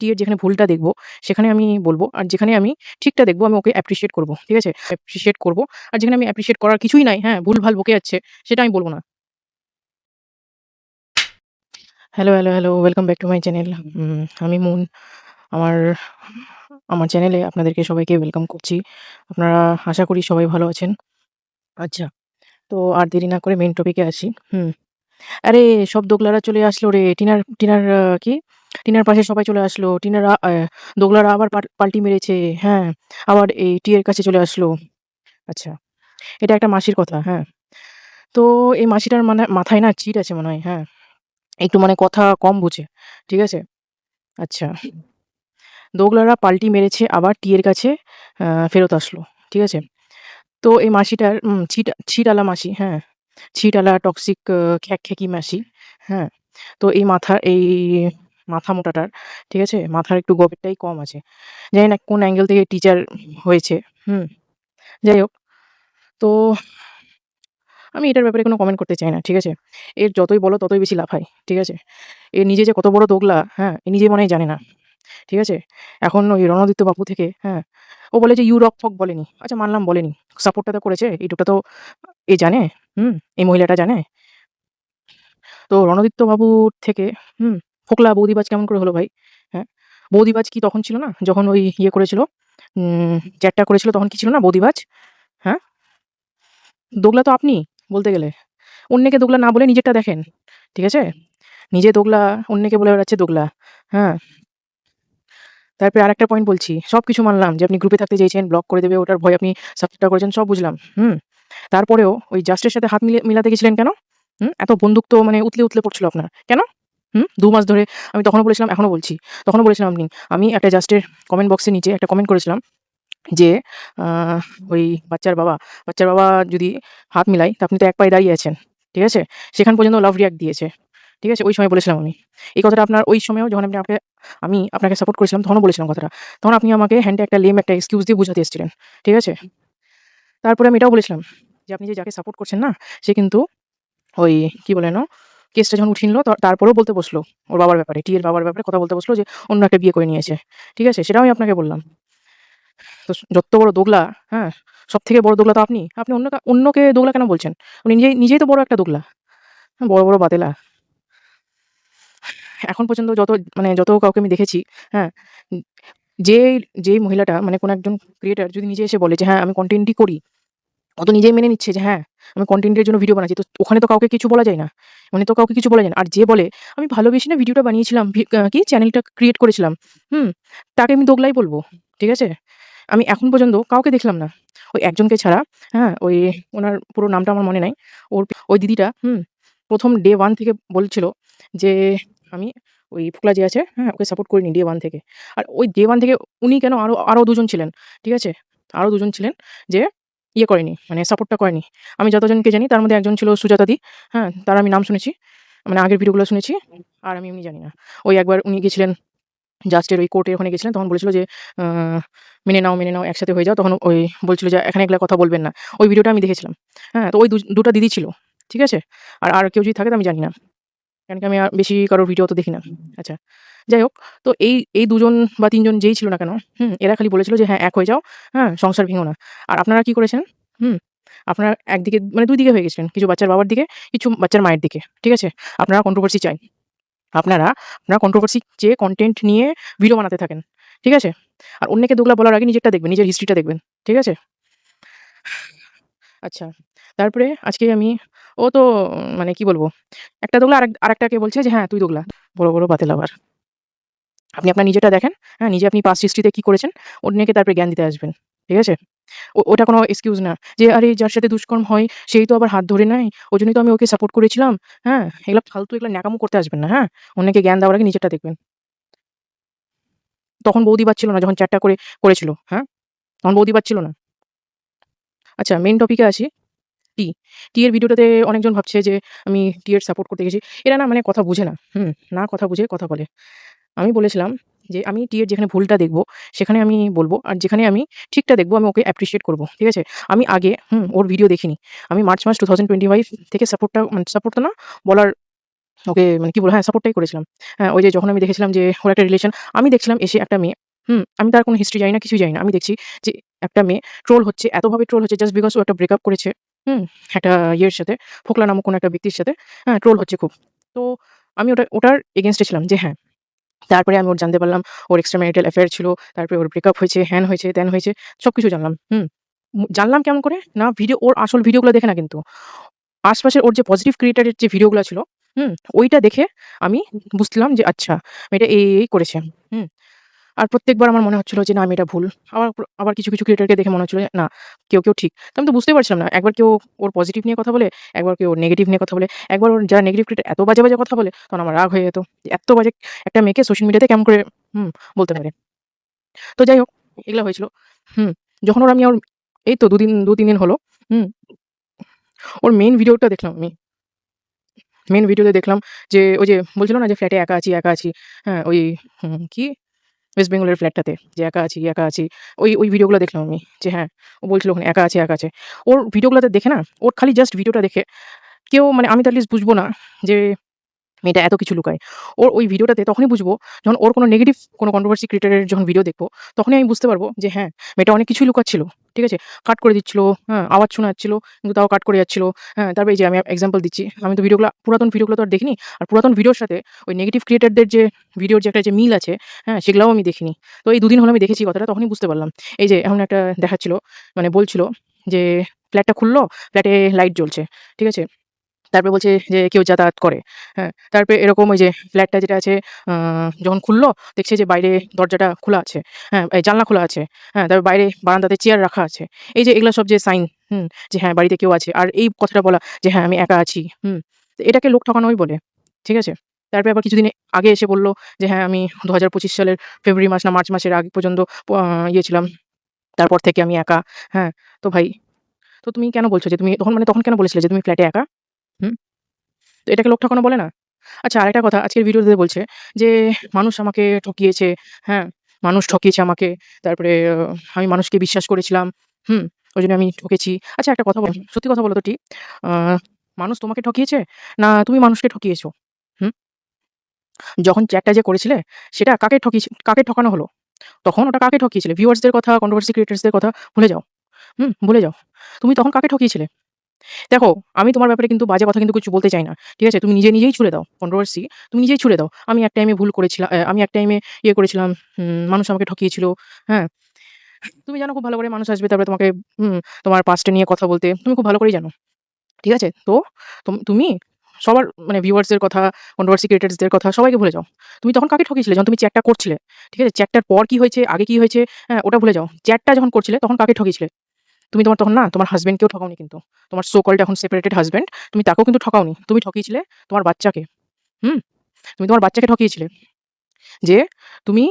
এর যেখানে ভুলটা দেখবো সেখানে আমি বলবো, আর যেখানে আমি ঠিকটা দেখবো আমি ওকে অ্যাপ্রিশিয়েট করবো। ঠিক আছে? অ্যাপ্রিশিয়েট করবো। আর যেখানে আমি অ্যাপ্রিশিয়েট করার কিছুই নাই, হ্যাঁ, ভুলভাল বকে যাচ্ছে, সেটা আমি বলব না। Hello, welcome back to my channel. আমি মুন। আমার আমার চ্যানেলে আপনাদেরকে সবাইকে ওয়েলকাম করছি। আপনারা আশা করি সবাই ভালো আছেন। আচ্ছা, তো আর দেরি না করে মেইন টপিকে আসি। আরে সব দোগলারা চলে আসলো রে। টিনার টিনার কি? টিনার পাশে সবাই চলে আসলো। টিনারা দোগলারা আবার পাল্টি মেরেছে। হ্যাঁ, আবার এই টিয়ের কাছে চলে আসলো। আচ্ছা, এটা একটা মাসির কথা, হ্যাঁ। তো এই মাসিটার মানে মাথায় না চিট আছে মনে হয়, হ্যাঁ। একটু মানে কথা কম বোঝে। ঠিক আছে? আচ্ছা, দোগলারা পাল্টি মেরেছে আবার টিয়ের কাছে ফেরত আসলো। ঠিক আছে? তো এই মাসিটার ছিটআলা মাসি, হ্যাঁ। ছিটআলা টক্সিক খ্যাঁকি মাসি, হ্যাঁ। তো এই মাথা মোটাটার, ঠিক আছে? মাথার একটু গবেটটাই কম আছে। জানি না কোন অ্যাঙ্গেল থেকে টিচার হয়েছে। হুম, যাই হোক। তো আমি এটার ব্যাপারে কোনো কমেন্ট করতে চাই না। ঠিক আছে? এর যতই বলো ততই বেশি লাফায়। ঠিক আছে? এ নিজে যে কত বড় দোগলা, হ্যাঁ? এ নিজে মনে হয় জানে না। ঠিক আছে? এখন ওই রণদীপ্ত বাবু থেকে, হ্যাঁ? ও বলে যে, "ইউ রক ফক" বলেনি। আচ্ছা মানলাম বলেনি। সাপোর্টটা তো করেছে। এইটুকটা তো এ জানে। হুম? এই মহিলাটা জানে। তো রণদীপ্ত বাবুর থেকে হুম, ফোকলা বৌদিবাজ কেমন করে হলো ভাই? হ্যাঁ? বৌদিবাজ কি তখন ছিল না? যখন ওই ইয়ে করেছিল, চ্যাটটা করেছিল তখন কি ছিল না বৌদিবাজ? হ্যাঁ? দোগলা তো আপনি বলতে গেলে। অন্যকে দোগলা না বলে নিজেরটা দেখেন। ঠিক আছে? নিজে দোগলা, অন্যকে বলে বেড়াচ্ছে দোগলা। হ্যাঁ? তারপরে আরেকটা পয়েন্ট বলছি। সবকিছু মানলাম যে আপনি গ্রুপে থাকতে চেয়েছেন, ব্লক করে দেবে ওটার ভয়ে আপনি সাবস্ক্রাইবটা করেছেন, সব বুঝলাম। তারপরেও ওই জাস্টের সাথে হাত মিলাতে গেছিলেন কেন? এত বন্দুক তো মানে উতলে পড়ছিল আপনার। কেন? ২ মাস ধরে আমি তখনও বলেছিলাম, এখনো বলছি। তখনও বলেছিলাম আমি একটা জাস্টের কমেন্ট বক্সের নিচে একটা কমেন্ট করেছিলাম যে, আ ওই বাচ্চার বাবা যদি হাত মিলায় তা আপনি তো এক পায়ে দাঁড়িয়ে আছেন। ঠিক আছে? সেখান পর্যন্ত লাভ রিঅ্যাক্ট দিয়েছে। ঠিক আছে? ওই সময় বলেছিলাম আমি। এই কথাটা আপনার ওই সময়েও যখন আমি আপনাকে সাপোর্ট করেছিলাম তখনও বলেছিলাম কথাটা। তখন আপনি আমাকে হ্যান্ডে একটা লেম একটা এক্সকিউজ দিয়ে বুঝাতে এসেছিলেন। ঠিক আছে? তারপরে আমি এটাও বলেছিলাম যে, আপনি যে যাকে সাপোর্ট করছেন না, সে কিন্তু ওই কি বলে যেন? কেসটা যখন উঠিয়ে নিল তারপরেও বলতে বসলো ওর বাবার ব্যাপারে, টিয়ের বাবার ব্যাপারে কথা বলতে বসলো যে অন্য একটা বিয়ে করে নিয়েছে। ঠিক আছে? সেটাও আমি আপনাকে বললাম। তো যত বড় দোগলা, হ্যাঁ? সবথেকে বড় দোগলা তো আপনি। আপনি অন্যকে দোগলা কেন বলছেন? আপনি নিজেই তো বড় একটা দোগলা। বড় বাতেলা। এখন পর্যন্ত যত কাউকে আমি দেখেছি, হ্যাঁ? উম যেই মহিলাটা মানে কোনো একজন ক্রিয়েটর যদি নিজে এসে বলে যে, "হ্যাঁ, আমি কনটেন্টই করি।" ও তো নিজেই মেনে নিচ্ছে যে, "হ্যাঁ, আমি কনটেন্টের জন্য ভিডিও বানাচ্ছি।" তো ওখানে তো কাউকে কিছু বলা যায় না। মানে তো কাউকে কিছু বলা যায় না। আর যে বলে, "আমি ভালোবেসে না ভিডিওটা বানিয়েছিলাম, কি চ্যানেলটা ক্রিয়েট করেছিলাম।" হুম? তাকে আমি দোগলাই বলব। ঠিক আছে? আমি এখন পর্যন্ত কাউকে দেখলাম না। ওই একজনকে ছাড়া, হ্যাঁ? উনার পুরো নামটা আমার মনে নাই। ওই দিদিটা, ১ম ডে 1 থেকে বলছিল যে, আমি ওই ফোকলা যে আছে, হ্যাঁ? ওকে সাপোর্ট করিনি ডে 1 থেকে। আর ওই ডে 1 থেকে উনি কেন আরো ২ জন ছিলেন। ঠিক আছে? আরো ২ জন ছিলেন যে ইয়ে করেনি, মানে সাপোর্টটা করেনি। আমি যতজনকে জানি তার মধ্যে একজন ছিল সুজাতা দি, হ্যাঁ? তার আমি নাম শুনেছি। মানে আগের ভিডিওগুলো শুনেছি। আর আমি এমনি জানি না। ওই একবার উনি গেছিলেন জাস্টের ওই কোর্টের ওখানে গেছিলেন তখন বলেছিল যে, আ মেনে নাও একসাথে হয়ে যাও। তখন ওই বলছিল যে, "এখানে এগুলা কথা বলবেন না।" ওই ভিডিওটা আমি দেখেছিলাম। হ্যাঁ? তো ওই ২ টা দিদি ছিল। ঠিক আছে? আর কেউ যদি থাকে তো আমি জানি না। কারণ কি আমি আর বেশি কারোর ভিডিও তো দেখি না। আচ্ছা। যাই হোক, তো এই ২ জন বা ৩ জন যেই ছিল না কেন, এরা খালি বলেছিল যে, "হ্যাঁ, এক হয়ে যাও। হ্যাঁ? সংসার ভেঙো না।" আর আপনারা কি করেছেন? হুম? আপনারা একদিকে মানে ২ দিকে হয়ে গেছিলেন। কিছু বাচ্চার বাবার দিকে, কিছু বাচ্চার মায়ের দিকে। ঠিক আছে? আপনারা কন্ট্রোভার্সি চাই। আপনারা আপনারা কন্ট্রোভার্সি চেয়ে কনটেন্ট নিয়ে ভিডিও বানাতে থাকেন। ঠিক আছে? আর অন্যকে দোগলা বলার আগে নিজেরটা দেখবেন, নিজের হিস্ট্রিটা দেখবেন। ঠিক আছে? আচ্ছা। তারপরে আজকে ও তো মানে কি বলবো? একটা দোগলা আরেকটাকে বলছে যে, "হ্যাঁ, তুই দোগলা।" বড় বাতেল আবার। আপনি আপনার নিজেরটা দেখেন। হ্যাঁ? নিজে আপনি পাস্ট হিস্ট্রি তে কি করেছেন, অন্যকে তারপরে জ্ঞান দিতে আসবেন। ঠিক আছে? ওটা কোনো এক্সকিউজ না। যে, "আরে যার সাথে দুষ্কর্ম হয় সেই তো আবার হাত ধরে নেয়। ওজন্যই তো আমি ওকে সাপোর্ট করেছিলাম।" হ্যাঁ? এগুলা ন্যাকামো করতে আসবেন না। হ্যাঁ? অন্যকে জ্ঞান দেওয়ার আগে নিজেরটা দেখবেন। তখন বৌদি পাচ্ছিল না যখন চ্যাটটা করেছিল। হ্যাঁ? তখন বৌদি পাচ্ছিল না। আচ্ছা মেইন টপিকে আসি। টি। টি এর ভিডিওটাতে অনেকজন ভাবছে যে আমি টি এর সাপোর্ট করতে গেছি। এরা না মানে কথা বুঝে না। না কথা বুঝে কথা বলে। আমি বলেছিলাম যে আমি টি এর যেখানে ভুলটা দেখব সেখানে আমি বলব। আর যেখানে আমি ঠিকটা দেখব আমি ওকে অ্যাপ্রিশিয়েট করব। ঠিক আছে? আমি আগে ওর ভিডিও দেখিনি। আমি মার্চ মাস 2025 থেকে সাপোর্ট তো না বলার ওকে মানে কি বলবো, হ্যাঁ, সাপোর্টটাই করেছিলাম। হ্যাঁ, ওই যে যখন আমি দেখেছিলাম যে ওর একটা রিলেশন, আমি দেখছিলাম এসে একটা মেয়ে, আমি তার কোনো হিস্ট্রি জানি না, কিছুই জানি না। আমি দেখছি যে একটা মেয়ে ট্রোল হচ্ছে, এতভাবে ট্রোল হচ্ছে জাস্ট বিকজ ও একটা ব্রেকআপ করেছে। হুম? একটা ইয়ের সাথে, ফোকলা নামক কোনো একটা ব্যক্তির সাথে, হ্যাঁ, ট্রোল হচ্ছে খুব। তো আমি ওটার এগেইনস্ট এ ছিলাম যে হ্যাঁ, তারপরে আমি ওর জানতে পারলাম ওর এক্সট্রা ম্যারিটাল অ্যাফেয়ার ছিল। তারপরে ওর ব্রেকআপ হয়েছে, হ্যান হয়েছে, ত্যান হয়েছে। সবকিছু জানলাম। জানলাম কেমন করে? না, ওর আসল ভিডিওগুলো দেখে না কিন্তু। আশপাশের ওর যে পজিটিভ ক্রিয়েটর এর যে ভিডিওগুলা ছিল, হুম? ওইটা দেখে আমি বুঝলাম যে আচ্ছা, মেয়েটা এই করেছে। হুম? আর প্রত্যেকবার আমার মনে হচ্ছিল যে না, মেয়েটা ভুল। আবার কিছু ক্রিয়েটরকে দেখে মনে হচ্ছিল যে না, কেউ ঠিক। তো আমি তো বুঝতেই পারছিলাম না। একবার কেউ ওর পজিটিভ নিয়ে কথা বলে, একবার কেউ ওর নেগেটিভ নিয়ে কথা বলে। একবার ওর যারা নেগেটিভ ক্রিয়েটর এত বাজে কথা বলে, তখন আমার রাগ হয়ে যেত। যে এত বাজে একটা মেয়েকে সোশ্যাল মিডিয়াতে কেমন করে হুম, বলতে পারে। তো যাই হোক, এগুলা হয়েছিল। হুম? যখন ওর এই তো ২-৩ দিন হলো। হুম? ওর মেইন ভিডিওটা দেখলাম আমি। মেইন ভিডিওতে দেখলাম যে ওই যে বলছিল না যে ফ্ল্যাটে একা আছি। হ্যাঁ, ওই কি ওয়েস্ট বেঙ্গলের ফ্ল্যাটটাতে যে একা আছি। ওই ভিডিওগুলো দেখলাম আমি। যে হ্যাঁ, ও বলছিল ওখানে একা আছে। ওর ভিডিওগুলোতে দেখে না, ওর খালি জাস্ট ভিডিওটা দেখে কেউ মানে আমি তো এট লিস্ট বুঝবো না যে মেয়েটা এত কিছু লুকায়। ওর ওই ভিডিওটাতে তখনই বুঝবো যখন ওর কোনো নেগেটিভ কোনো কন্ট্রোভার্সি ক্রিয়েটর এর যখন ভিডিও দেখবো, তখনই আমি বুঝতে পারবো যে হ্যাঁ, মেয়েটা অনেক কিছুই লুকাচ্ছিল। ঠিক আছে? কাট করে দিচ্ছিল, হ্যাঁ, আওয়াজ শোনা যাচ্ছিল কিন্তু তাও কাট করে যাচ্ছিল। হ্যাঁ, তারপরে এই যে আমি এক্সাম্পল দিচ্ছি। আমি তো পুরাতন ভিডিওগুলো তো আর দেখিনি। আর পুরাতন ভিডিওর সাথে ওই নেগেটিভ ক্রিয়েটরদের যে ভিডিওর যে একটা যে মিল আছে, হ্যাঁ, সেগুলাও আমি দেখিনি। তো এই ২ দিন হলো আমি দেখেছি কথাটা, তখনই বুঝতে পারলাম। এই যে এখন একটা দেখাচ্ছিল, মানে বলছিল যে ফ্ল্যাটটা খুললো, ফ্ল্যাটে লাইট জ্বলছে। ঠিক আছে? তারপরে বলছে যে কেউ যাতায়াত করে। হ্যাঁ? তারপরে এরকম ওই যে ফ্ল্যাটটা যেটা আছে, আ যখন খুললো দেখছে যে বাইরে দরজাটা খোলা আছে। হ্যাঁ? এই জানলা খোলা আছে। হ্যাঁ? তারপর বাইরে বারান্দাতে চেয়ার রাখা আছে। এই যে এগুলা সব যে সাইন, যে হ্যাঁ, বাড়িতে কেউ আছে। আর এই কথাটা বলা যে হ্যাঁ, আমি একা আছি। তো এটাকে লোক ঠকানোই বলে। ঠিক আছে? তারপরে আবার কিছুদিন আগে এসে বলল যে হ্যাঁ, আমি ২০২৫ সালের ফেব্রুয়ারি মাস না মার্চ মাসের আগে পর্যন্ত ইয়ে ছিলাম। তারপর থেকে আমি একা। হ্যাঁ? তো ভাই, তো তুমি কেন বলছো যে তুমি তখন কেন বলেছিলে যে তুমি ফ্ল্যাটে একা? হুম? তো এটাকে লোক ঠকানো বলে না? আচ্ছা, আরেকটা কথা আজকের ভিডিওতে বলছে যে, মানুষ আমাকে ঠকিয়েছে, হ্যাঁ? মানুষ ঠকিয়েছে আমাকে। তারপরে আমি মানুষকে বিশ্বাস করেছিলাম। হুম? ওইজন্য আমি ঠকেছি। আচ্ছা, একটা কথা বলো, সত্যি কথা বলো তো ঠিক, আ মানুষ তোমাকে ঠকিয়েছে না তুমি মানুষকে ঠকিয়েছো? হুম? যখন চ্যাটটা যে করেছিলে সেটা কাকে ঠকানো হলো? তখন ওটা কাকে ঠকিয়েছিলে? ভিউয়ার্স দের কথা, কন্ট্রোভার্সি ক্রিয়েটরস দের কথা ভুলে যাও। ভুলে যাও। তুমি তখন কাকে ঠকিয়েছিলে? দেখো, আমি তোমার ব্যাপারে কিন্তু বাজে কথা কিন্তু কিছু বলতে চাই না। ঠিক আছে? তুমি নিজেই ছুড়ে দাও। কন্ট্রোভার্সি তুমি নিজেই ছুড়ে দাও। আমি এক টাইমে ভুল করেছিলাম, আমি এক টাইমে ইয়ে করেছিলাম, মানুষ আমাকে ঠকিয়েছিল। হ্যাঁ? তুমি জানো খুব ভালো করে মানুষ আসবে তারপরে তোমাকে হুম, তোমার পাস্ট এ নিয়ে কথা বলতে তুমি খুব ভালো করেই জানো। ঠিক আছে? তো তুমি সবার মানে ভিউয়ার্স দের কথা, কন্ট্রোভার্সি ক্রিয়েটরস দের কথা সবাইকে ভুলে যাও। তুমি তখন কাকে ঠকিয়েছিলে? যখন তুমি চ্যাটটা করছিলে। ঠিক আছে? চ্যাটটার পর কি হয়েছে, আগে কি হয়েছে, হ্যাঁ, ওটা ভুলে যাও। চ্যাটটা যখন করছিলে তখন কাকে ঠকিয়েছিলে? তুমি তখন না তোমার হাসব্যান্ডকেও ঠকাওনি কিন্তু। তোমার সো কল্ড এখন সেপারেটেড হাসব্যান্ড, তুমি তাকেও কিন্তু ঠকাওনি। তুমি ঠকিয়েছিলে তোমার বাচ্চাকে। হুম? তুমি তোমার বাচ্চাকে ঠকিয়েছিলে। যে তুমি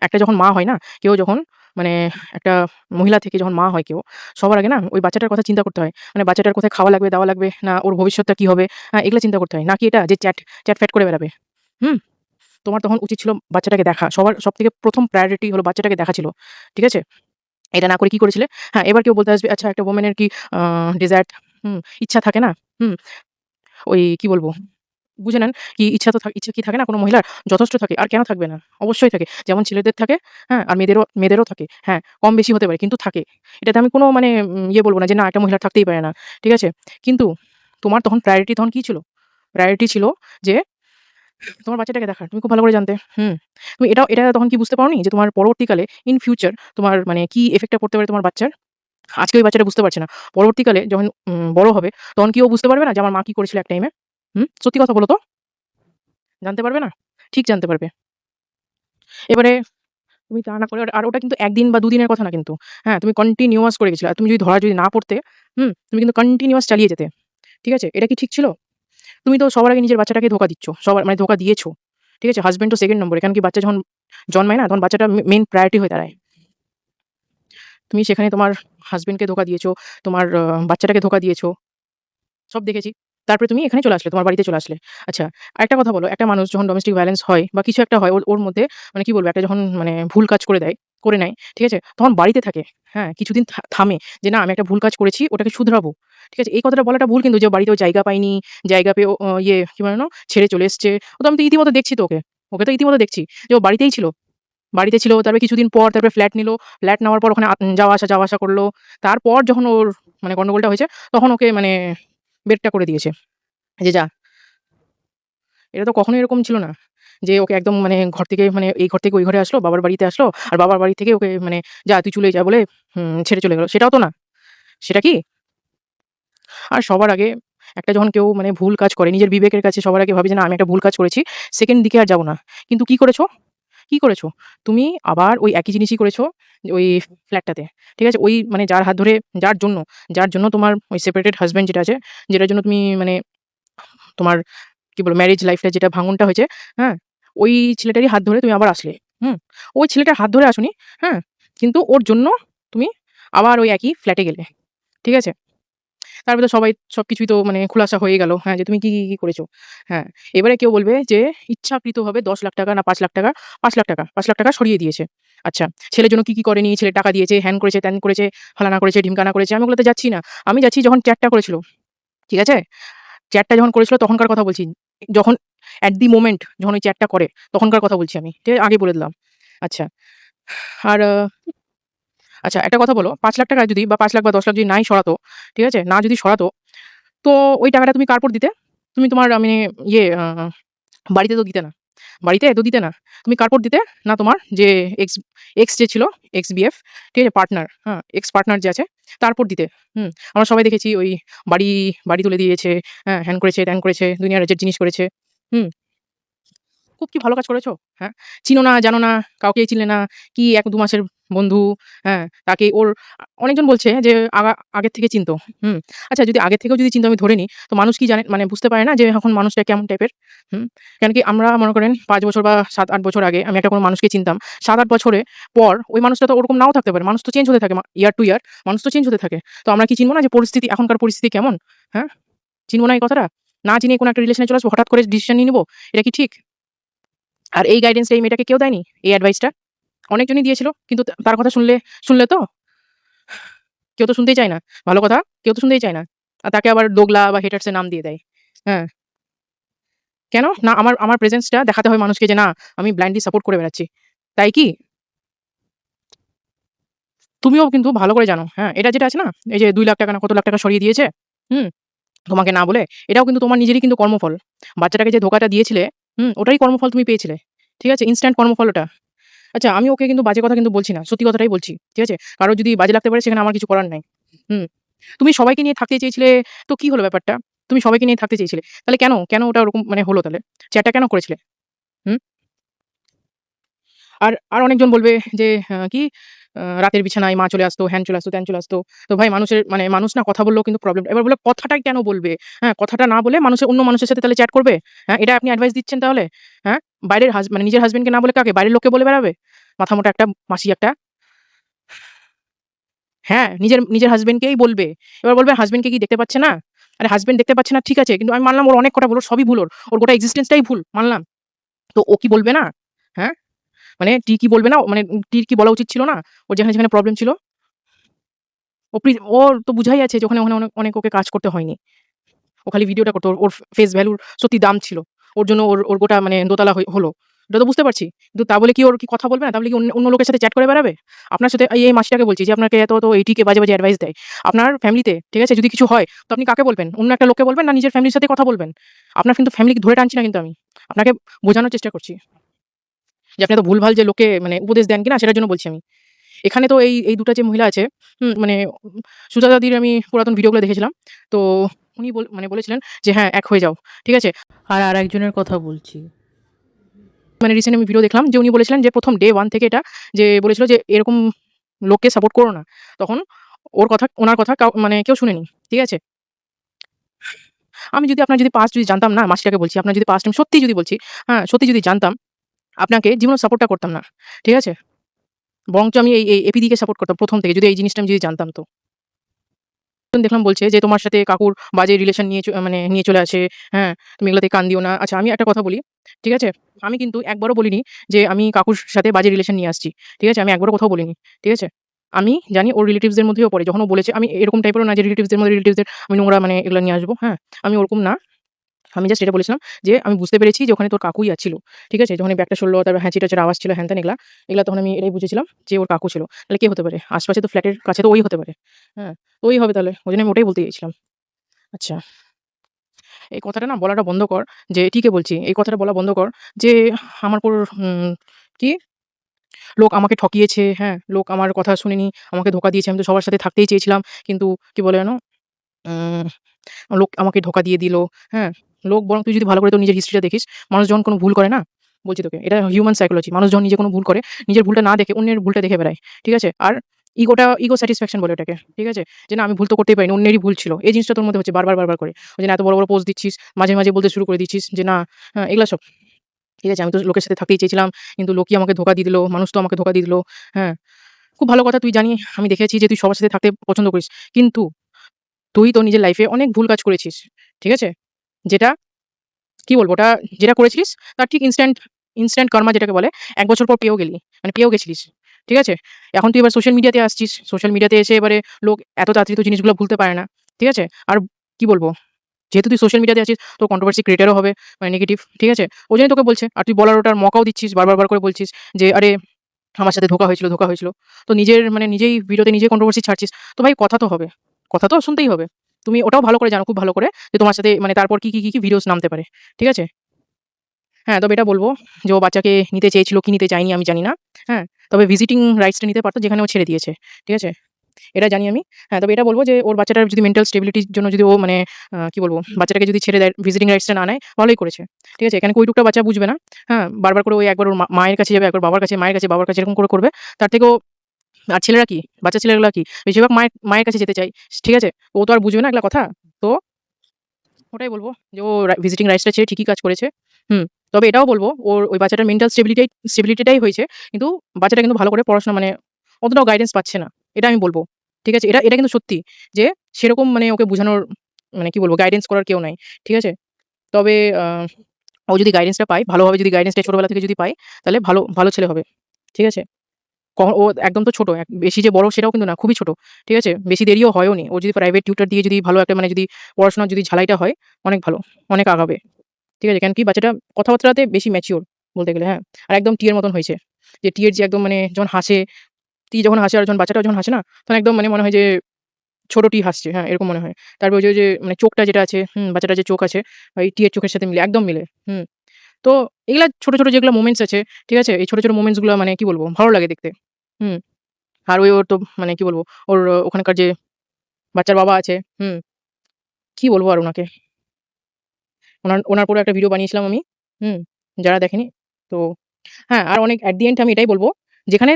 একটা যখন মা হয় না, কেউ যখন মানে একটা মহিলা থেকে যখন মা হয় কেউ, সবার আগে না ওই বাচ্চাটার কথা চিন্তা করতে হয়। মানে বাচ্চাটার কোথায় খাওয়া লাগবে, দাওয়া লাগবে, না ওর ভবিষ্যৎটা কি হবে? এগুলা চিন্তা করতে হয়। নাকি এটা যে চ্যাট-ফ্যাট করে বেড়াবে। হুম? তোমার তখন উচিত ছিল বাচ্চাটাকে দেখা। সবথেকে ১ম প্রায়োরিটি হলো বাচ্চাটাকে দেখা ছিল। ঠিক আছে? এটা না করে কি করেছিলে? হ্যাঁ, এবার কেউ বলতে আসবে, আচ্ছা, একটা woman এর কি আ ডেজার্ট ইচ্ছা থাকে না? হুম? ওই কি বলবো? বুঝে নেন, কি ইচ্ছা কি থাকে না কোনো মহিলার? যথেষ্ট থাকে। আর কেন থাকবে না? অবশ্যই থাকে। যেমন ছেলেদের থাকে, হ্যাঁ? আর মেয়েদেরও থাকে। হ্যাঁ, কম বেশি হতে পারে কিন্তু থাকে। এটাতে আমি কোনো মানে ইয়ে বলব না যে না, একটা মহিলার থাকতেই পারে না। ঠিক আছে? কিন্তু তোমার তখন প্রায়োরিটি তখন কি ছিল? প্রায়োরিটি ছিল যে তোমার বাচ্চাটাকে দেখার। তুমি খুব ভালো করে জানতে। তুমি এটা তখন কি বুঝতে পারোনি যে তোমার পরবর্তীকালে ইন ফিউচার তোমার মানে কি ইফেক্ট টা পড়তে পারে তোমার বাচ্চার? আজকে ওই বাচ্চাটা বুঝতে পারছে না। পরবর্তীকালে যখন বড় হবে তখন কি ও বুঝতে পারবে না যে আমার মা কি করেছিল এক টাইমে? সত্যি কথা বলো তো? জানতে পারবে না? ঠিক জানতে পারবে। এবারে তুমি তা না করে আর ওটা কিন্তু ১ দিন বা ২ দিনের কথা না কিন্তু। হ্যাঁ? তুমি কন্টিনিউয়াস করে গেছিলে। আর তুমি যদি যদি না পড়তে, তুমি কিন্তু কন্টিনিউয়াস চালিয়ে যেতে। ঠিক আছে? এটা কি ঠিক ছিল? তুমি তো সবার আগে নিজের বাচ্চাটাকে ধোঁকা দিচ্ছ। সবার মানে ধোঁকা দিয়েছো। ঠিক আছে? হাসব্যান্ড তো 2nd নম্বরে। কারণ কি বাচ্চা যখন জন্মায় না তখন বাচ্চাটা মেইন প্রায়োরিটি হয়ে দাঁড়ায়। তুমি সেখানে তোমার হাসব্যান্ডকে ধোঁকা দিয়েছো, তোমার বাচ্চাটাকে ধোঁকা দিয়েছো। সব দেখেছি। তারপরে তুমি এখানে চলে আসলে, তোমার বাড়িতে চলে আসলে। আচ্ছা, আরেকটা কথা বলো, একটা মানুষ যখন ডোমেস্টিক ভায়োলেন্স হয় বা কিছু একটা হয় ওর ওর মধ্যে মানে কি বলবো, একটা যখন মানে ভুল কাজ করে দেয়, করে নেয়, ঠিক আছে? তখন বাড়িতে থাকে, হ্যাঁ? কিছুদিন থামে যে, "না, আমি একটা ভুল কাজ করেছি, ওটাকে শুধরাবো।" ঠিক আছে? এই কথাটা বলাটা ভুল কিন্তু যে বাড়িতে ও জায়গা পায়নি, জায়গা পেয়ে ও কি বলে যেন? ছেড়ে চলে এসছে। ও তো আমি তো ইতিমধ্যে দেখছি তো ওকে। ওকে তো ইতিমধ্যে দেখছি যে ও বাড়িতেই ছিল। বাড়িতে ছিল, তারপরে কিছুদিন পর তারপরে ফ্ল্যাট নিল। ফ্ল্যাট নেওয়ার পর ওখানে যাওয়া আসা করল। তারপর যখন ওর মানে গন্ডগোলটা হয়েছে, তখন ওকে মানে বেরটা করে দিয়েছে। যে, "যা।" এটা তো কখনোই এরকম ছিল না। যে ওকে একদম মানে ঘর থেকে মানে এই ঘর থেকে ওই ঘরে আসলো, বাবার বাড়িতে আসলো। আর বাবার বাড়ি থেকে ওকে মানে, "যা তুই চলে যা" বলে ছেড়ে চলে গেল। সেটাও তো না। সেটা কি? আর সবার আগে একটা যখন কেউ মানে ভুল কাজ করে নিজের বিবেকের কাছে সবার আগে ভাবে যে, "না, আমি একটা ভুল কাজ করেছি। সেকেন্ড দিকে আর যাব না।" কিন্তু কি করেছো? কি করেছো? তুমি আবার ওই একই জিনিসই করেছো ওই ফ্ল্যাটটাতে। ঠিক আছে? ওই মানে যার হাত ধরে যার জন্য যার জন্য তোমার ওই সেপারেটেড হাসব্যান্ড যেটা আছে, যেটার জন্য তুমি মানে তোমার কি বলবো ম্যারেজ লাইফটা যেটা ভাঙনটা হয়েছে, হ্যাঁ? ওই ছেলেটারই হাত ধরে তুমি আবার আসলে। হুম? ওই ছেলেটার হাত ধরে আসোনি, হ্যাঁ? কিন্তু ওর জন্য তুমি আবার ওই একই ফ্ল্যাটে গেলে। ঠিক আছে? তারপরে তো সবাই সবকিছুই তো মানে খোলাসা হয়ে গেল। হ্যাঁ, যে তুমি কি করেছো? হ্যাঁ, এবারে কেউ বলবে যে ইচ্ছাকৃতভাবে ৳১০,০০,০০০ না ৳৫,০০,০০০ ৳৫,০০,০০০ ৳৫,০০,০০০ সরিয়ে দিয়েছে। আচ্ছা, ছেলের জন্য কি করেনি? ছেলে টাকা দিয়েছে, হ্যান করেছে, ত্যান করেছে, ফালানা করেছে, ঢিমকানা করেছে। আমি ওগুলোতে যাচ্ছি না। আমি যাচ্ছি যখন চ্যাটটা করেছিল। ঠিক আছে? চ্যাটটা যখন করেছিল তখনকার কথা বলছি। যখন at the moment যখন ওই চ্যাটটা করে তখনকার কথা বলছি আমি। ঠিক আছে? আগেই বলে দিলাম। আচ্ছা, আর আচ্ছা একটা কথা বলো ৳৫,০০,০০০ যদি বা ৫,০০,০০০ বা ১০,০০,০০০ যদি নাই সরাতো, ঠিক আছে? না যদি সরাতো, তো ওই টাকাটা তুমি কার উপর দিতে? তুমি তোমার মানে ইয়ে বাড়িতে তো দিতে না। বাড়িতে তো দিতে না। তুমি কার উপর দিতে? না তোমার যে এক্স এক্স যে ছিল, এক্স বিএফ, ঠিক আছে? পার্টনার, হ্যাঁ? এক্স পার্টনার যে আছে তার উপর দিতে। হুম? আমরা সবাই দেখেছি ওই বাড়ি, বাড়ি তুলে দিয়েছে, হ্যাঁ? হ্যান করেছে, ত্যান করেছে, দুনিয়ার এজের জিনিস করেছে। হুম? খুব কি ভালো কাজ করেছো? হ্যাঁ? চিনো না, জানো না, কাউকেই চিনলে না। কি ১-২ মাসের বন্ধু, হ্যাঁ? তাকে ওর অনেকজন বলছে যে আগের থেকে চিনতো। হুম? আচ্ছা যদি আগের থেকেও যদি চিনতো আমি ধরে নিই, তো মানুষ কি জানে মানে বুঝতে পারে না যে এখন মানুষটা কেমন টাইপের? হুম? কেন কি আমরা মনে করেন ৫ বছর বা ৭-৮ বছর আগে আমি একটা কোনো মানুষকে চিনতাম। ৭-৮ বছরে পর ওই মানুষটা তো ওরকম নাও থাকতে পারে। মানুষ তো চেঞ্জ হতে থাকে ইয়ার টু ইয়ার মানুষ তো চেঞ্জ হতে থাকে। তো আমরা কি চিনব না যে পরিস্থিতি এখনকার পরিস্থিতি কেমন? হ্যাঁ? চিনব না এই কথাটা? না চিনে কোনো একটা রিলেশন এ চলে আসবো, হঠাৎ করে ডিসিশন নিয়ে নিব। এটা কি ঠিক? আর এই গাইডেন্সটা এই মেয়েটাকে কেউ দেয়নি? এই অ্যাডভাইসটা? অনেকজনই দিয়েছিল। কিন্তু তার কথা শুনলে তো? কেউ তো শুনতেই চায় না। ভালো কথা, কেউ তো শুনতেই চায় না। আর তাকে আবার দোগলা বা হেটার্স এর নাম দিয়ে দেয়। হ্যাঁ, কেন? না আমার আমার প্রেজেন্স টা দেখাতে হয় মানুষকে যে না আমি ব্লাইন্ডলি সাপোর্ট করে বেড়াচ্ছি। তাই কি? তুমিও কিন্তু ভালো করে জানো। হ্যাঁ, এটা যেটা আছে না? এই যে ৳২,০০,০০০ না কত লাখ টাকা সরিয়ে দিয়েছে। হুম? তোমাকে না বলে। এটাও কিন্তু তোমার নিজেরই কিন্তু কর্মফল। বাচ্চাটাকে যে ধোঁকাটা দিয়েছিলে, ওটারই কর্মফল তুমি পেয়েছিলে। ঠিক আছে? ইনস্ট্যান্ট কর্মফল ওটা। আচ্ছা আমি ওকে কিন্তু বাজে কথা কিন্তু বলছি না। সত্যি কথাটাই বলছি। ঠিক আছে? কারো যদি বাজে লাগতে পারে সেখানে আমার কিছু করার নাই। হুম। তুমি সবাইকে নিয়ে থাকতে চেয়েছিলে, তো কি হলো ব্যাপারটা? তুমি সবাইকে নিয়ে থাকতে চেয়েছিলে। তাহলে কেন ওটা ওরকম মানে হলো তাহলে? চ্যাটটা কেন করেছিলে? হুম? আর অনেকজন বলবে যে কি রাতের বিছানায় মা চলে আসতো, হ্যান চলে আসতো, ত্যান চলে আসতো। তো ভাই মানুষের মানে মানুষ না কথা বললেও কিন্তু প্রবলেম। এবার বলে কথাটাই কেন বলবে? হ্যাঁ, কথাটা না বলে অন্য মানুষের সাথে তাহলে চ্যাট করবে? হ্যাঁ, এটা আপনি অ্যাডভাইস দিচ্ছেন তাহলে? হ্যাঁ? বাইরের মানে নিজের হাসব্যান্ডকে না বলে কাকে? বাইরের লোককে বলে বেড়াবে? মাথামোটা একটা মাসি একটা। হ্যাঁ, নিজের হাসব্যান্ডকেই বলবে। এবার বলবে হাসব্যান্ডকে কি দেখতে পাচ্ছে না? আরে হাসব্যান্ড দেখতে পাচ্ছে না ঠিক আছে। কিন্তু আমি মানলাম ওর অনেক কথা ভুল, ওর সবই ভুল ওর। ওর গোটা এক্সিস্টেন্স টাই ভুল, মানলাম। তো ও কি বলবে না? হ্যাঁ? মানে কি বলবে না? মানে টির কি বলা উচিত ছিল না? ওর যেখানে প্রবলেম ছিল? ওর তো বুঝাই আছে যে ওখানে অনেক ওকে কাজ করতে হয়নি। ও খালি ভিডিওটা করতো। ওর ফেস ভ্যালুর সত্যি দাম ছিল। ওর জন্য ওর গোটা মানে দোতলা হলো। এটা তো বুঝতে পারছি। কিন্তু তা বলে কি ওর কি কথা বলবে না? তা বলে কি অন্য লোকের সাথে চ্যাট করে বেড়াবে? আপনার সাথে এই মাসিটাকে বলছি যে আপনাকে এত এইটিকে বাজে অ্যাডভাইস দেয়। আপনার ফ্যামিলিতে ঠিক আছে? যদি কিছু হয় তো আপনি কাকে বলবেন? অন্য একটা লোককে বলবেন না নিজের ফ্যামিলির সাথে কথা বলবেন? আপনার কিন্তু ফ্যামিলিকে ধরে টানছি না কিন্তু আমি। আপনাকে বোঝানোর চেষ্টা করছি। যে আপনি এত ভুলভাল যে লোককে মানে উপদেশ দেন কিনা সেটার জন্য বলছি আমি। এখানে তো এই ২ টা যে মহিলা আছে, মানে সুজাতাদির আমি পুরাতন ভিডিওগুলো দেখেছিলাম। তো উনি মানে বলেছিলেন যে, "হ্যাঁ, এক হয়ে যাও।" ঠিক আছে? আর আরেকজনের কথা বলছি। মানে রিসেন্ট আমি ভিডিও দেখলাম যে উনি বলেছিলেন যে ১ম ডে 1 থেকে এটা যে বলেছিল যে, "এরকম লোককে সাপোর্ট করো না।" তখন উনার কথা মানে কেউ শুনেনি। ঠিক আছে? আপনার যদি পাস্ট যদি জানতাম না, মাসিটাকে বলছি, আপনার যদি পাস্ট আমি সত্যিই যদি বলছি, হ্যাঁ, সত্যি যদি জানতাম, আপনাকে জীবনেও সাপোর্টটা করতাম না। ঠিক আছে? বরঞ্চ আমি এই এপিদিকে সাপোর্ট করতাম ১ম থেকে যদি এই জিনিসটা আমি যদি জানতাম তো। দেখলাম বলছে যে তোমার সাথে কাকুর বাজে রিলেশন মানে নিয়ে চলে আসে। হ্যাঁ, তুমি এগুলাতে কান দিও না। আচ্ছা আমি একটা কথা বলি, ঠিক আছে? আমি কিন্তু একবারও বলিনি যে আমি কাকুর সাথে বাজে রিলেশন নিয়ে আসছি। ঠিক আছে? আমি একবারও কোথাও বলিনি। ঠিক আছে? আমি জানি ওর রিলেটিভস দের মধ্যেও পড়ে। যখন ও বলেছে আমি এরকম টাইপেরও না যে রিলেটিভস দের মধ্যে রিলেটিভস দের আমি নোংরা মানে এগুলা নিয়ে আসবো। হ্যাঁ? আমি ওরকম না। আমি জাস্ট এটা বলেছিলাম যে আমি বুঝতে পেরেছি যে ওখানে তোর কাকুই ছিল। ঠিক আছে? যখন এই ব্যাগটা সরলো তারপর হ্যাঁচি-ট্যাঁচির আওয়াজ ছিল হ্যান-ত্যান এগুলা। এগুলা তখন আমি এটাই বুঝেছিলাম যে ওর কাকু ছিল। তাহলে কে হতে পারে? আশপাশে তো ফ্ল্যাটের কাছে তো ওই হতে পারে। হ্যাঁ? তো ওই হবে তাহলে। ওইজন্য আমি ওটাই বলতে চাইছিলাম। আচ্ছা, এই কথাটা না বলাটা বন্ধ কর যে এটিকে বলছি। এই কথাটা বলা বন্ধ কর যে আমার উপর উম কি লোক আমাকে ঠকিয়েছে, হ্যাঁ? লোক আমার কথা শুনেনি, আমাকে ধোঁকা দিয়েছে। আমি তো সবার সাথে থাকতেই চেয়েছিলাম। কিন্তু কি বলে যেন? উম লোক আমাকে ধোঁকা দিয়ে দিল। হ্যাঁ? লোক বরং তুই যদি ভালো করে তোর নিজের হিস্ট্রিটা দেখিস, মানুষ যখন কোনো ভুল করে না? বলছি তোকে, এটা হিউম্যান সাইকোলজি। মানুষ যখন নিজে কোনো ভুল করে, নিজের ভুলটা না দেখে অন্যের ভুলটা দেখে বেড়ায়। ঠিক আছে? আর ইগো স্যাটিসফ্যাকশন বলে ওটাকে। ঠিক আছে? যে না আমি ভুল তো করতেই পারিনি, অন্যেরই ভুল ছিল। এই জিনিসটা তোর মধ্যে হচ্ছে বারবার করে। ওই জন্য এত বড় পোস্ট দিচ্ছিস, মাঝে বলতে শুরু করে দিচ্ছিস যে না, হ্যাঁ, এগুলা সব। ঠিক আছে? আমি তো লোকের সাথে থাকতেই চেয়েছিলাম। কিন্তু লোকই আমাকে ধোঁকা দিয়ে দিল। মানুষ তো আমাকে ধোঁকা দিয়ে দিল। হ্যাঁ? খুব ভালো কথা তুই জানি আমি দেখেছি যে তুই সবার সাথে থাকতে পছন্দ করিস। কিন্তু তুই তোর নিজের লাইফে অনেক ভুল কাজ করেছিস। ঠিক আছে? যেটা কি বলবো ওটা যেটা করেছিলিস তার ঠিক ইনস্ট্যান্ট কার্মা যেটাকে বলে ১ বছর পর পেয়েও গেলি। মানে পেয়েও গেছিলিস। ঠিক আছে? এখন তুই এবার সোশ্যাল মিডিয়াতে আসছিস। সোশ্যাল মিডিয়াতে এসে এবারে লোক এত তাড়াতাড়ি তো জিনিসগুলো ভুলতে পারে না। ঠিক আছে? আর কি বলবো? যেহেতু তুই সোশ্যাল মিডিয়াতে আছিস তোর কন্ট্রোভার্সি ক্রিয়েটরও হবে মানে নেগেটিভ। ঠিক আছে? ওজন্যই তোকে বলছে। আর তুই বলার ওটার মকাও দিচ্ছিস। বার করে বলছিস যে, "আরে আমার সাথে ধোঁকা হয়েছিল।" তো নিজেই ভিডিওতে নিজেই কন্ট্রোভার্সি ছাড়ছিস। তো ভাই কথা তো হবে। কথা তো শুনতেই হবে। তুমি ওটাও ভালো করে জানো, খুব ভালো করে যে তোমার সাথে মানে তারপর কি ভিডিওস নামতে পারে। ঠিক আছে? হ্যাঁ, তবে এটা বলব যে ও বাচ্চাকে নিতে চেয়েছিল কি নিতে চায়নি আমি জানি না। হ্যাঁ? তবে ভিজিটিং রাইটস টা নিতে পারত যেখানে ও ছেড়ে দিয়েছে। ঠিক আছে? এটা জানি আমি। হ্যাঁ, তবে এটা বলব যে ওর বাচ্চাটার যদি মেন্টাল স্টেবিলিটির জন্য যদি ও মানে কি বলব বাচ্চাটাকে যদি ছেড়ে দেয় ভিজিটিং রাইটস টা না নেয় ভালোই করেছে। ঠিক আছে? এখানে কৈটুকটা বাচ্চা বুঝবে না। হ্যাঁ? বারবার করে ওই একবার ওর মায়ের কাছে যাবে, একবার বাবার কাছে, মায়ের কাছে, বাবার কাছে এরকম করে করবে। তার থেকে ও আর ছেলেরা কি? বাচ্চা ছেলেগুলা কি? বেশিরভাগ মায়ের কাছে যেতে চায়। ঠিক আছে? ও তো আর বুঝবে না এগুলা কথা। তো ওটাই বলব যে ও ভিজিটিং রাইটস টা ছেড়ে ঠিকই কাজ করেছে। হুম। তবে এটাও বলব ওর ওই বাচ্চাটার মেন্টাল স্টেবিলিটিটাই হয়েছে। কিন্তু বাচ্চাটা কিন্তু ভালো করে পড়াশোনা মানে অতটাও গাইডেন্স পাচ্ছে না। এটা আমি বলব। ঠিক আছে? এটা কিন্তু সত্যি যে সেরকম মানে ওকে বুঝানোর মানে কি বলব গাইডেন্স করার কেউ নাই। ঠিক আছে? তবে ও যদি গাইডেন্সটা পায়, ভালোভাবে যদি গাইডেন্সটা ছোটবেলা থেকে যদি পায়, তাহলে ভালো ছেলে হবে। ঠিক আছে? ও একদম তো ছোট। বেশি যে বড় সেটাও কিন্তু না, খুবই ছোট। ঠিক আছে? বেশি দেরিও হয়ওনি। ও যদি প্রাইভেট টিউটর দিয়ে যদি ভালো একটা মানে যদি পড়াশোনার যদি ঝালাইটা হয়, অনেক ভালো। অনেক আগাবে। ঠিক আছে? কেন কি বাচ্চাটা কথাবার্তাতে বেশি ম্যাচিউর বলতে গেলে, হ্যাঁ? আর একদম টি এর মতন হইছে। যে টি এর যে একদম মানে যখন হাসে, টি যখন হাসে আর যখন বাচ্চাটাও যখন হাসে না, তখন একদম মানে মনে হয় যে ছোট টি হাসছে। হ্যাঁ, এরকম মনে হয়। তারপর ওই যে মানে চোখটা যেটা আছে, বাচ্চাটার যে চোখ আছে, ওই টি এর চোখের সাথে মিলে, একদম মিলে। তো এগুলা ছোট যেগুলা মোমেন্টস আছে, ঠিক আছে? এই ছোট মোমেন্টস গুলা মানে কি বলবো? ভালো লাগে দেখতে। হুম। আর ওর তো মানে কি বলবো? ওর ওখানকার যে বাচ্চার বাবা আছে, কি বলবো আর উনাকে? ওনার পরেও একটা ভিডিও বানিয়েছিলাম আমি। হুম? যারা দেখেনি। তো হ্যাঁ, আর অনেক at the end আমি এটাই বলব, যেখানে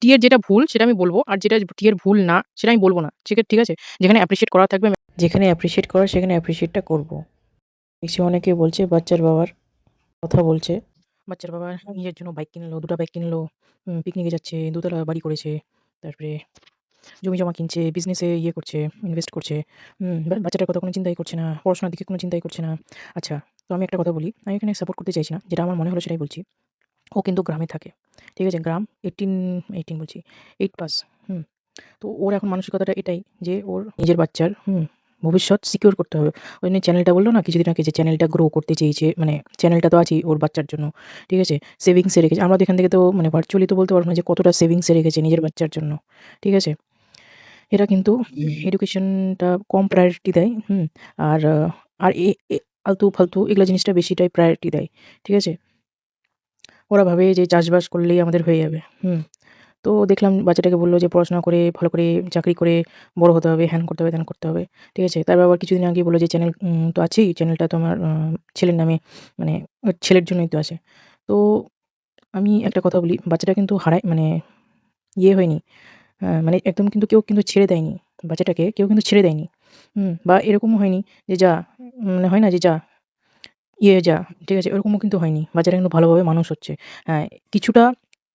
টি এর যেটা ভুল সেটা আমি বলব। আর যেটা টি এর ভুল না সেটা আমি বলব না। ঠিক আছে? যেখানে অ্যাপ্রিশিয়েট করার থাকবে আমি যেখানে অ্যাপ্রিশিয়েট করার সেখানে অ্যাপ্রিশিয়েটটা করব। দেখছি অনেকে বলছে বাচ্চার বাবার কথা বলছে। বাচ্চার বাবা নিজের জন্য বাইক কিনলো, ২ টা বাইক কিনলো, পিকনিকে যাচ্ছে, ২ তলা বাড়ি করেছে। তারপরে জমি-জমা কিনছে, বিজনেসে ইয়ে করছে, ইনভেস্ট করছে। বাচ্চাটার কথা কোনো চিন্তাই করছে না। পড়াশোনার দিকে কোনো চিন্তাই করছে না। আচ্ছা, তো আমি একটা কথা বলি। আমি এখানে সাপোর্ট করতে চাইছি না। যেটা আমার মনে হলো সেটাই বলছি। ও কিন্তু গ্রামে থাকে। ঠিক আছে? গ্রাম 18 বলছি 8 পাস। হুম? তো ওর এখন মানসিকতাটা এটাই যে ওর নিজের বাচ্চার ভবিষ্যৎ সিকিউর করতে হবে। ওই জন্য চ্যানেলটা বলল না কিছুদিন আগে যে চ্যানেলটা গ্রো করতে চেয়েছে। মানে চ্যানেলটা তো আছেই ওর বাচ্চার জন্য। ঠিক আছে? সেভিংস এ রেখেছে। আমরা তো এখান থেকে তো মানে ভার্চুয়ালি তো বলতে পারব না যে কতটা সেভিংস এ রেখেছে নিজের বাচ্চার জন্য। ঠিক আছে? এরা কিন্তু এডুকেশনটা কম প্রায়োরিটি দেয়। আর আর এ আলতু-ফালতু এগুলা জিনিসটা বেশিটাই প্রায়োরিটি দেয়। ঠিক আছে? ওরা ভাবে যে চাষবাস করলেই আমাদের হয়ে যাবে। তো দেখলাম বাচ্চাটাকে বলল যে পড়াশোনা করে ভালো করে চাকরি করে বড় হতে হবে, হ্যান করতে হবে, ত্যান করতে হবে। ঠিক আছে? তারপর আবার কিছুদিন আগেই বলল যে চ্যানেল তো আছেই। চ্যানেলটা তো আমার ছেলের নামে মানে ওর ছেলের জন্যই তো আছে। তো আমি একটা কথা বলি, বাচ্চাটা কিন্তু মানে ইয়ে হয়নি। মানে একদম কিন্তু কেউ কিন্তু ছেড়ে দেয়নি। বাচ্চাটাকে কেউ কিন্তু ছেড়ে দেয়নি। বা এরকমও হয়নি যে যা মানে হয় না যে যা যা, ঠিক আছে? ওরকমও কিন্তু হয়নি। বাচ্চাটা কিন্তু ভালোভাবে মানুষ হচ্ছে। হ্যাঁ, কিছুটা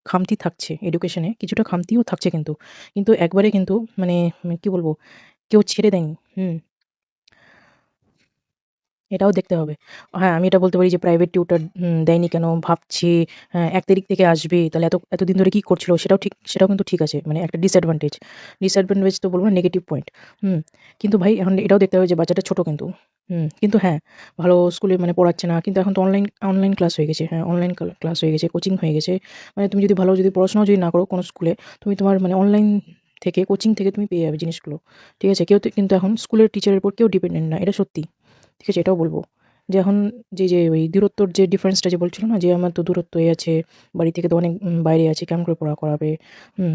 খামতি থাকছে এডুকেশনে, কিছুটা খামতিও থাকছে কিন্তু। কিন্তু একবারে কিন্তু মানে কি বলবো? কেউ ছেড়ে দেয়নি। এটাও দেখতে হবে। হ্যাঁ, আমি এটা বলতে পারি যে প্রাইভেট টিউটর দেয়নি কেন ভাবছি ১ তারিখ থেকে আসবে। তাহলে এতদিন ধরে কি করছিল সেটাও কিন্তু ঠিক আছে। মানে একটা ডিসঅ্যাডভান্টেজ। ডিসঅ্যাডভান্টেজ তো বলব না, নেগেটিভ পয়েন্ট। হুম। কিন্তু ভাই এখন এটাও দেখতে হবে যে বাচ্চাটা ছোট কিন্তু। কিন্তু হ্যাঁ, ভালো স্কুলে মানে পড়াচ্ছে না। কিন্তু এখন তো অনলাইন ক্লাস হয়ে গেছে। হ্যাঁ, অনলাইন ক্লাস হয়ে গেছে, কোচিং হয়ে গেছে। মানে তুমি যদি ভালো পড়াশোনাও যদি না করো কোনো স্কুলে, তুমি তোমার মানে অনলাইন থেকে কোচিং থেকে তুমি পেয়ে যাবে জিনিসগুলো। ঠিক আছে? কেউ তো কিন্তু এখন স্কুলের টিচারের উপর কেউ ডিপেন্ডেন্ট না। এটা সত্যি। ঠিক আছে? এটাও বলব। যে এখন যে ওই দূরত্বর যে ডিফারেন্সটা যে বলছিল না যে আমার তো দূরত্ব আছে, বাড়ি থেকে তো অনেক বাইরে আছি, কেমন করে পড়া করাবে?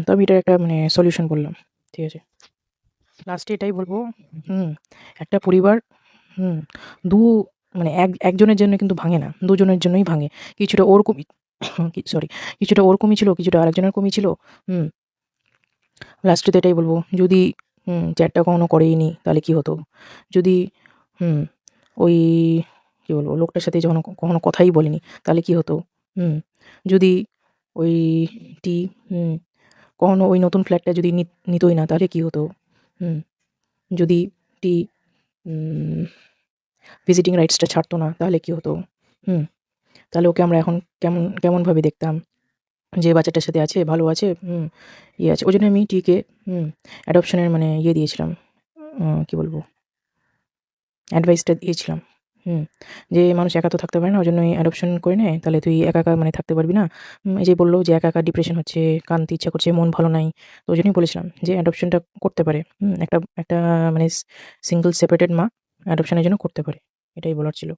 তো আমি এটার একটা মানে সলিউশন বললাম। ঠিক আছে? লাস্টে এটাই বলব, হুম, একটা পরিবার হুম, দু মানে একজনের জন্য কিন্তু ভাঙে না। দুজনের জন্যই ভাঙে। কিছুটা ওর কমি সরি, কিছুটা ওর কমি ছিল, কিছুটা আরেকজনের কমি ছিল। হুম, লাস্টে তো এটাই বলব, যদি চ্যাটটা কখনো করেইনি তাহলে কি হতো? যদি হুম, ওই কি বলবো? লোকটার সাথে যখন কখনো কথাই বলিনি তাহলে কি হতো? হুম, যদি ওই টি হুম, কখনো ওই নতুন ফ্ল্যাটটা যদি নিতই না তাহলে কি হতো? হুম, যদি টি উম ভিজিটিং রাইটসটা ছাড়তো না তাহলে কি হতো? হুম, তাহলে ওকে আমরা এখন কেমনভাবে দেখতাম? যে বাচ্চাটার সাথে আছে, ভালো আছে, ইয়ে আছে। ওইজন্য আমি টিকে অ্যাডপশনের মানে ইয়ে দিয়েছিলাম। কি বলবো? অ্যাডভাইসটা দিয়েছিলাম। হুম, যে মানুষ একা তো থাকতে পারে না। ওইজন্য অ্যাডপশন করে নে। তাহলে তুই একা, একা মানে থাকতে পারবি না। এই যে বলল যে একা, একা ডিপ্রেশন হচ্ছে, কাঁদতে ইচ্ছা করছে, মন ভালো নাই। তো ওইজন্যই বলেছিলাম যে অ্যাডপশনটা করতে পারে। একটা একটা মানে সিঙ্গল সেপারেটেড মা অ্যাডপশনের জন্য করতে পারে। এটাই বলার ছিল।